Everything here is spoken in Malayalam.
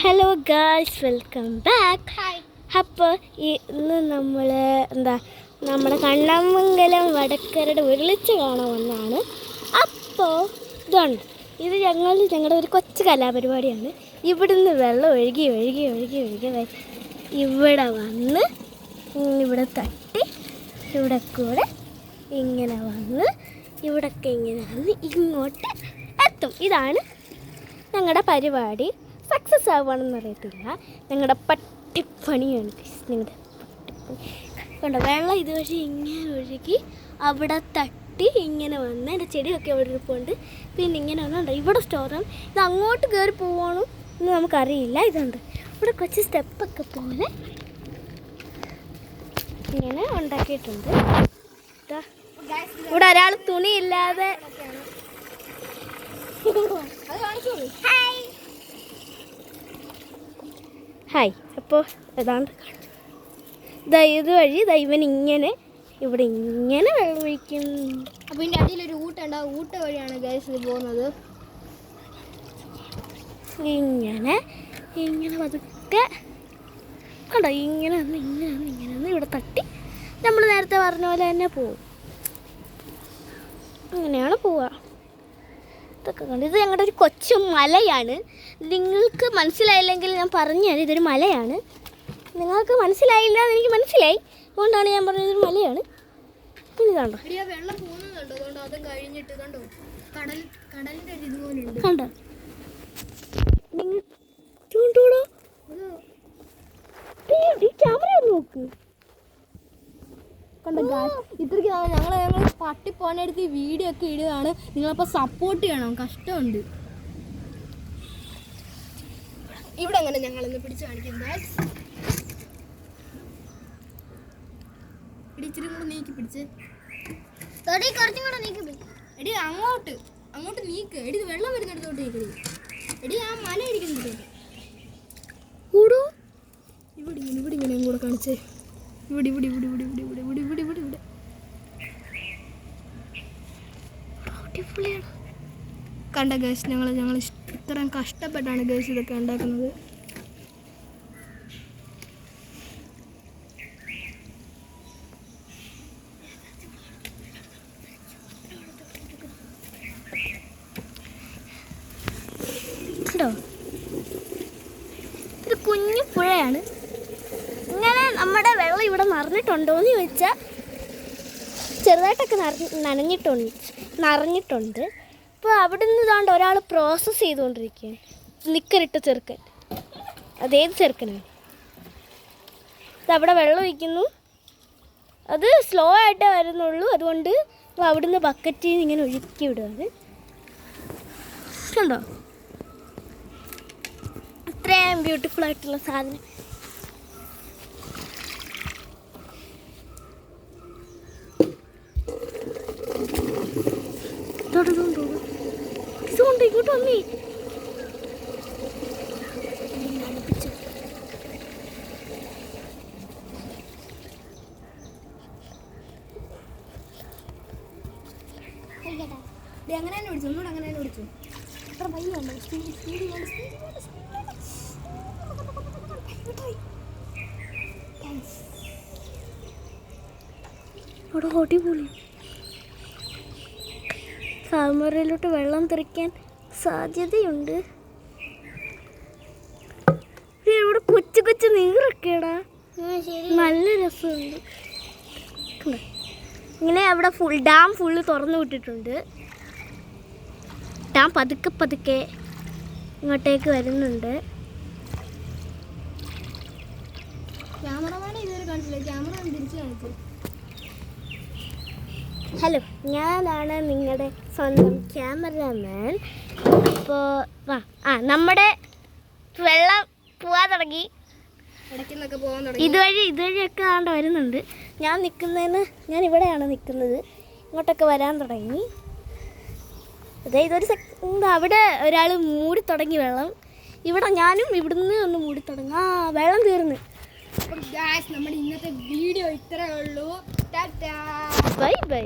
Hello guys, welcome back. അപ്പോൾ ഇന്ന് നമ്മൾ നമ്മുടെ കണ്ണമംഗലം വടക്കരയുടെ ഉരുളിച്ച കാണാൻ വന്നതാണ്. അപ്പോൾ ഇത് ഞങ്ങളുടെ ഒരു കൊച്ചു കലാപരിപാടിയാണ്. ഇവിടുന്ന് വെള്ളം ഒഴുകി ഇവിടെ വന്ന് ഇവിടെ തട്ടി ഇവിടെ കൂടെ ഇങ്ങനെ വന്ന് ഇവിടൊക്കെ ഇങ്ങനെ വന്ന് ഇങ്ങോട്ട് എത്തും. ഇതാണ് ഞങ്ങളുടെ പരിപാടി. സക്സസ് ആവുകയാണെന്ന് അറിയത്തില്ല. ഞങ്ങളുടെ പട്ടിപ്പണിയാണ്. ഞങ്ങളുടെ കണ്ടോ, വെള്ളം ഇതുവഴി ഇങ്ങനെ ഒഴുകി അവിടെ തട്ടി ഇങ്ങനെ വന്ന് എൻ്റെ ചെടിയൊക്കെ അവിടെ ഇരിപ്പുണ്ട്. പിന്നെ ഇങ്ങനെ വന്നുണ്ടോ ഇവിടെ സ്റ്റോറാം. ഇത് അങ്ങോട്ട് കയറി പോവാണോ എന്ന് നമുക്കറിയില്ല. ഇതുണ്ട് ഇവിടെ കുറച്ച് സ്റ്റെപ്പൊക്കെ പോലെ ഇങ്ങനെ ഉണ്ടാക്കിയിട്ടുണ്ട്. ഇവിടെ ഒരാൾ തുണിയില്ലാതെ ഹായ്. അപ്പോൾ ഏതാണ്ട് ഇതുവഴി ഇവൻ ഇങ്ങനെ ഇവിടെ ഇങ്ങനെ വെള്ളം ഒഴിക്കും. അപ്പോൾ ഇതിൻ്റെ അടിയിലൊരു ഊട്ടുണ്ടാവും. ഊട്ട വഴിയാണ് ഗൈസ് ഇത് പോകുന്നത്. ഇങ്ങനെ പതുക്കെ കണ്ടോ, ഇങ്ങനെ വന്ന് ഇവിടെ തട്ടി നമ്മൾ നേരത്തെ പറഞ്ഞ പോലെ തന്നെ പോവും. അങ്ങനെയാണ് പോവുക. ഇതൊക്കെ കണ്ട് ഇത് ഞങ്ങളുടെ ഒരു കൊച്ചു മലയാണ്. നിങ്ങൾക്ക് മനസ്സിലായില്ലെങ്കിൽ ഞാൻ പറഞ്ഞുതരാം. ഇതൊരു മലയാണ്. നിങ്ങൾക്ക് മനസ്സിലായില്ല എന്ന് എനിക്ക് മനസ്സിലായി. അതുകൊണ്ടാണ് ഞാൻ പറഞ്ഞത് ഇതൊരു മലയാണ്. ഇനി കണ്ടോ വെള്ളം പോകുന്നുണ്ടോ, അതുകൊണ്ട് അത് കഴിഞ്ഞിട്ട് കണ്ടോ കടലിൻ്റെ ഒരു ഇതുപോലുണ്ട്. കണ്ടോ നിങ്ങൾ ചൂണ്ടോടോ ക്യാമറ നോക്ക്. ഇത്രയ്ക്ക് ഞങ്ങൾ പട്ടിപ്പോനെടുത്ത് ഈ വീഡിയോ ഒക്കെ ഇടുകയാണ്. നിങ്ങളപ്പോൾ സപ്പോർട്ട് ചെയ്യണം. കഷ്ടമുണ്ട്. ഇവിടെ അങ്ങനെ ഞങ്ങളൊന്ന് പിടിച്ച് കാണിക്കുന്നത്. ഇച്ചിരി കൂടെ നീക്കി പിടിച്ച് കുറച്ചും കൂടെ നീക്കി എടി അങ്ങോട്ട് നീക്ക്. എടി വെള്ളം വരുന്നിടത്തോട്ട് നീക്കടി. എടി ആ മല ഇരിക്കുന്നിടത്തോട്ട് കൂടൂ. ഇവിടെ ഇങ്ങനെ കൂടെ കാണിച്ചേ. ഇവിടെ കണ്ട ഗേസ്, ഞങ്ങൾ ഇത്രയും കഷ്ടപ്പെട്ടാണ് ഗേസ് ഇതൊക്കെ ഉണ്ടാക്കുന്നത്. ഒരു കുഞ്ഞു പുഴയാണ്. ഇങ്ങനെ നമ്മുടെ വെള്ളം ഇവിടെ നിറഞ്ഞിട്ടുണ്ടോ എന്ന് ചോദിച്ചാൽ ചെറുതായിട്ടൊക്കെ നിറഞ്ഞിട്ടുണ്ട്. അപ്പോൾ അവിടെ നിന്ന് ഇതാണ്ട് ഒരാൾ പ്രോസസ്സ് ചെയ്തുകൊണ്ടിരിക്കുകയാണ്. നിക്കറിട്ട ചെറുക്കൻ. അതേത് ചെറുക്കനാണ്? അവിടെ വെള്ളം ഒഴിക്കുന്നു. അത് സ്ലോ ആയിട്ടേ വരുന്നുള്ളൂ. അതുകൊണ്ട് അവിടുന്ന് ബക്കറ്റിൽ നിന്ന് ഇങ്ങനെ ഒഴുക്കി വിടുകയാണ്. കണ്ടോ ഇത്രയും ബ്യൂട്ടിഫുൾ ആയിട്ടുള്ള സാധനം. ഇങ്ങോട്ട് വന്നേ. അങ്ങനെ തന്നെ പിടിച്ചു. ഒന്നുകൂടെ അങ്ങനെ തന്നെ പിടിച്ചു. അത്ര പയ്യുണ്ടോ? അവിടെ അടിപൊളി. ക്യാമറയിലോട്ട് വെള്ളം തെറിക്കാൻ സാധ്യതയുണ്ട്. ഇവിടെ കൊച്ചു നീറൊക്കെടാ. നല്ല രസമുണ്ട്. ഇങ്ങനെ അവിടെ ഡാം ഫുള്ള് തുറന്നു വിട്ടിട്ടുണ്ട്. ഡാം പതുക്കെ ഇങ്ങോട്ടേക്ക് വരുന്നുണ്ട്. ക്യാമറമാനെ ഇതുവരെ കാണിച്ചില്ല. ക്യാമറ തിരിച്ചു കാണിച്ചു. ഹലോ, ഞാനാണ് നിങ്ങളുടെ സ്വന്തം ക്യാമറമാൻ. അപ്പോൾ നമ്മുടെ വെള്ളം പോകാൻ തുടങ്ങി. ഇടയ്ക്കുന്നൊക്കെ പോകാൻ തുടങ്ങി. ഇതുവഴിയൊക്കെ ആണ്ട് വരുന്നുണ്ട്. ഞാൻ ഇവിടെയാണ് നിൽക്കുന്നത്. ഇങ്ങോട്ടൊക്കെ വരാൻ തുടങ്ങി. ഇതൊരു അവിടെ ഒരാൾ മൂടി തുടങ്ങി വെള്ളം. ഇവിടെ ഞാനും ഇവിടുന്ന് ഒന്ന് മൂടി തുടങ്ങി. വെള്ളം തീർന്ന്. അപ്പം ഗായ്സ്, നമ്മുടെ ഇന്നത്തെ വീഡിയോ ഇത്രയേ ഉള്ളൂ. ടാറ്റാ, ബൈ.